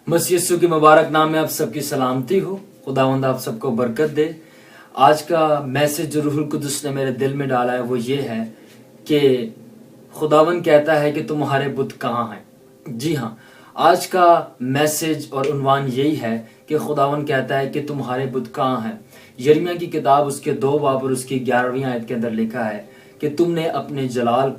मसीह यीशु के मुबारक नाम में आप सबकी सलामती हो। खुदावंद आप सबको बरकत दे। आज का मैसेज जो रूहुल कुदस ने मेरे दिल में डाला है वो ये है कि खुदावंद कहता है कि तुम्हारे बुत कहाँ हैं। जी हाँ, आज का मैसेज और उन्वान यही है कि खुदावंद कहता है कि तुम्हारे बुत कहाँ हैं। यिर्मयाह की किताब उसके 2 बाब और उसकी 11वीं आयत के अंदर लिखा है कि तुमने अपने जलाल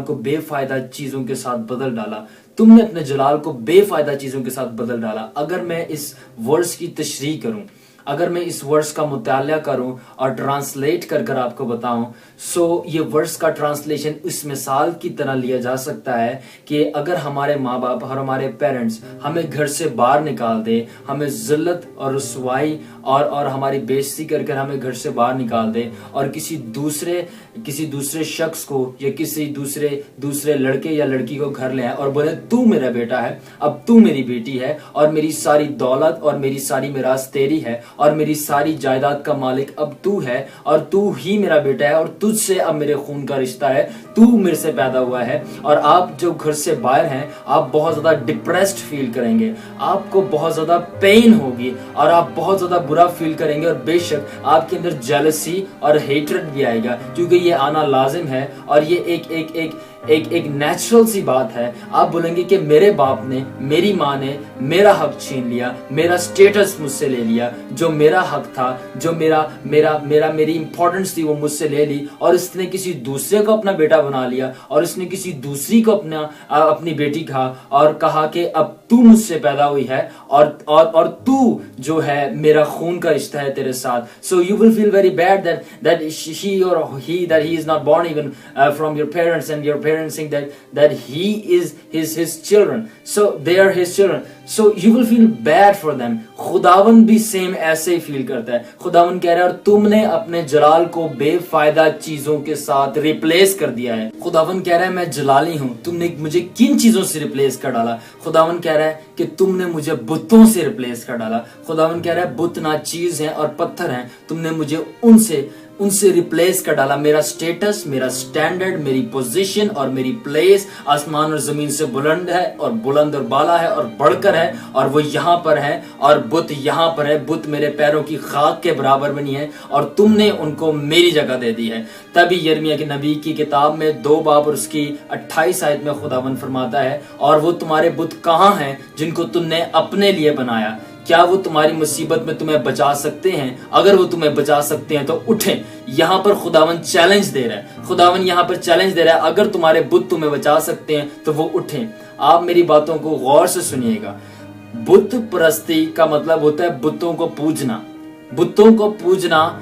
को बेफायदा चीजों के साथ बदल डाला। तुमने अपने जलाल को बेफायदा चीजों के साथ बदल डाला। अगर मैं इस वर्ड्स की तशरीह करूं, अगर मैं इस वर्ड्स का मुताला करूं और ट्रांसलेट कर आपको बताऊं, सो ये वर्ड्स का ट्रांसलेशन इस मिसाल की तरह लिया जा सकता है कि अगर हमारे माँ बाप और हमारे पेरेंट्स हमें घर से बाहर निकाल दे, हमें जिल्लत और रुसवाई और हमारी बेइज्जती कर हमें घर से बाहर निकाल दे और किसी दूसरे शख्स को या किसी दूसरे लड़के या लड़की को घर ले आए और बोले तू मेरा बेटा है, अब तू मेरी बेटी है और मेरी सारी दौलत और मेरी सारी मिरास तेरी है और मेरी सारी जायदाद का मालिक अब तू है और तू ही मेरा बेटा है और तुझसे अब मेरे खून का रिश्ता है, तू मेरे से पैदा हुआ है। और आप जो घर से बाहर हैं, आप बहुत ज्यादा डिप्रेस्ड फील करेंगे, आपको बहुत ज्यादा पेन होगी और आप बहुत ज्यादा बुरा फील करेंगे और बेशक आपके अंदर जेलसी और हेट्रेड भी आएगा, क्योंकि ये आना लाजिम है और ये एक नेचुरल सी बात है। आप बोलेंगे कि मेरे बाप ने, मेरी माँ ने मेरा हक छीन लिया, मेरा स्टेटस मुझसे ले लिया, जो मेरा हक था, जो मेरी इंपॉर्टेंस थी वो मुझसे ले ली और इसने किसी दूसरे को अपना बेटा बना लिया और इसने किसी दूसरी को अपनी बेटी कहा और कहा कि अब तू मुझसे पैदा हुई है और तू जो है मेरा खून का रिश्ता है तेरे साथ। So you will feel very bad that he is not born even from your parents, and your parents think that he is his children, so they are his children, so you will feel bad for them. खुदावंद भी same ऐसे ही feel करता है। खुदावंद कह रहा है और तुमने अपने जलाल को बेफायदा चीजों के साथ रिप्लेस कर दिया है। खुदावंद कह रहा है मैं जलाली हूं, तुमने मुझे किन चीजों से रिप्लेस कर डाला। खुदावंद कह रहा है कि तुमने मुझे बुतों से रिप्लेस कर डाला। खुदावंद कह रहा है बुत ना चीज है और पत्थर हैं, तुमने मुझे उनसे रिप्लेस कर डाला। मेरा स्टेटस, मेरा स्टैंडर्ड, मेरी पोजीशन और मेरी प्लेस आसमान और जमीन से बुलंद है और बुलंद और बाला है और बढ़कर है और वो यहाँ पर है और बुत यहाँ पर है। बुत मेरे पैरों की खाक के बराबर बनी है और तुमने उनको मेरी जगह दे दी है। तभी यिर्मयाह के नबी की किताब में 2 बाब और उसकी 28 आयत में खुदावंद फरमाता है और वो तुम्हारे बुत कहाँ हैं जिनको तुमने अपने लिए बनाया। क्या वो तुम्हारी मुसीबत में तुम्हें बचा सकते हैं? अगर वो तुम्हें बचा सकते हैं तो उठें। यहाँ पर खुदावंद चैलेंज दे रहा है। खुदावंद यहाँ पर चैलेंज दे रहा है, अगर तुम्हारे बुत तुम्हें बचा सकते हैं तो वो उठें। आप मेरी बातों को गौर से सुनिएगा। बुत परस्ती का मतलब होता है बुतों को पूजना। बुतों को पूजना,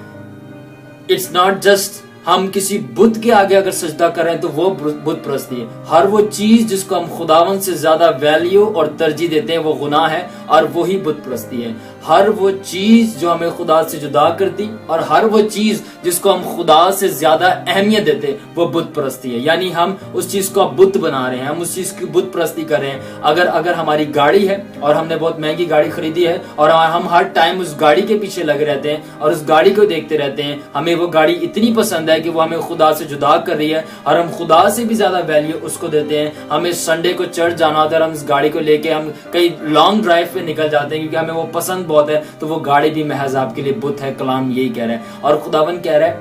इट्स नॉट जस्ट हम किसी बुत के आगे अगर सजदा कर रहे हैं तो वो बुत परस्ती है। हर वो चीज जिसको हम खुदावंद से ज्यादा वैल्यू और तरजीह देते हैं वो गुनाह है और वही बुत परस्ती है। हर वो चीज जो हमें खुदा से जुदा करती और हर वो चीज जिसको हम खुदा से ज्यादा अहमियत देते वो बुत परस्ती है। यानी हम उस चीज को बुत बना रहे हैं, हम उस चीज की बुत परस्ती कर रहे हैं। अगर हमारी गाड़ी है और हमने बहुत महंगी गाड़ी खरीदी है और हम हर टाइम उस गाड़ी के पीछे लगे रहते हैं और उस गाड़ी को देखते रहते हैं, हमें वो गाड़ी इतनी पसंद है कि वो हमें खुदा से जुदा कर रही है और हम खुदा से भी ज्यादा वैल्यू उसको देते हैं। हमें संडे को चर्च जाना होता है, हम इस गाड़ी को लेके हम कई लॉन्ग ड्राइव पे निकल जाते हैं क्योंकि हमें वो पसंद बहुत है, तो वो गाड़ी भी महज आपके लिए बुत है। कलाम यही कह रहा है और खुदावंद कह रहा है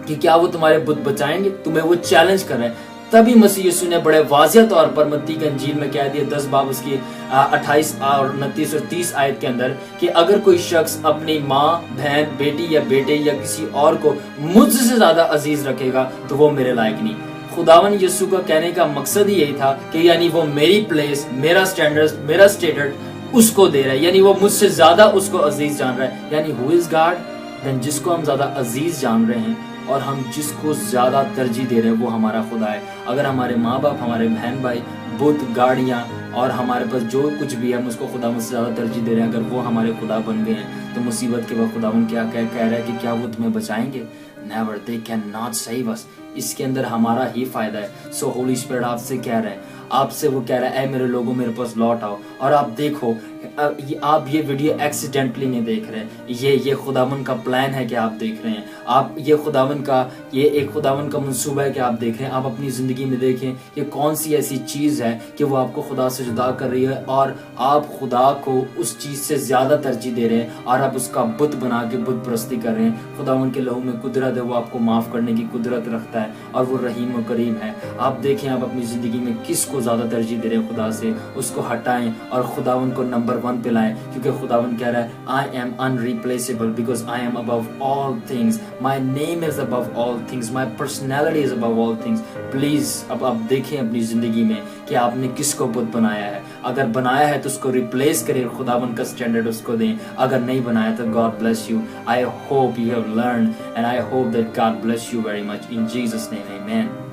कि क्या वो तुम्हारे बुत बचाएंगे। तुम्हें वो चैलेंज कर रहे हैं। तभी मसीह यीशु ने बड़े वाज़िह तौर पर मत्ती की इंजील में कह दिया 10 बाब उसकी 28 और 29 और 30 आयत के अंदर कि अगर कोई शख्स अपनी माँ, बहन, बेटी या बेटे या किसी और को मुझसे ज्यादा अजीज रखेगा तो वो मेरे लायक नहीं। खुदावन यीशु का कहने का मकसद ही यही था कि यानी वो मेरी प्लेस, मेरा स्टैंडर्ड, मेरा स्टेटस उसको दे रहा है, यानी वो मुझसे ज्यादा उसको अजीज जान रहा है। यानी हु इज गॉड, देन जिसको हम ज्यादा अजीज जान रहे हैं और हम जिसको ज्यादा तरजीह दे रहे हैं वो हमारा खुदा है। अगर हमारे माँ बाप, हमारे बहन भाई, बुत, गाड़ियाँ और हमारे पास जो कुछ भी है हम उसको खुदा से ज्यादा तरजीह दे रहे हैं, अगर वो हमारे खुदा बन गए हैं तो मुसीबत के वक्त खुदावन क्या कह रहा है कि क्या वो तुम्हें बचाएंगे? Never, they can not save us. इसके अंदर हमारा ही फायदा है। सो होली स्पिरिट आपसे कह रहा है آپ سے وہ کہہ رہا ہے اے میرے لوگوں میرے پاس لوٹ آؤ. اور آپ دیکھو آپ یہ ویڈیو ایکسیڈنٹلی نہیں دیکھ رہے, یہ خداوند کا پلان ہے کہ آپ دیکھ رہے ہیں, آپ یہ ایک خداوند کا منصوبہ ہے کہ آپ دیکھ رہے ہیں. آپ اپنی زندگی میں دیکھیں کہ کون سی ایسی چیز ہے کہ وہ آپ کو خدا سے جدا کر رہی ہے اور آپ خدا کو اس چیز سے زیادہ ترجیح دے رہے ہیں اور آپ اس کا بت بنا کے بت پرستی کر رہے ہیں. خداوند کے لہو میں قدرت ہے, وہ آپ کو معاف کرنے کی قدرت رکھتا ہے اور وہ رحیم و کریم ہے. آپ دیکھیں آپ اپنی زندگی میں کس کو زیادہ ترجیح دے رہے ہیں خدا سے, اس کو ہٹائیں اور خداوند کو نمبر 1 پہ لائیں, کیونکہ خداوند کہہ رہا ہے I am unreplaceable because I am above all things, my name is above all things, my personality is above all things. Please اب آپ دیکھیں اپنی زندگی میں کہ آپ نے کس کو بت بنایا ہے. اگر بنایا ہے تو اس کو ریپلیس کریں, خداوند کا اسٹینڈرڈ اس کو دیں. اگر نہیں بنایا تو God bless you. I hope you have learned and I hope that God bless you very much. In Jesus' name, amen.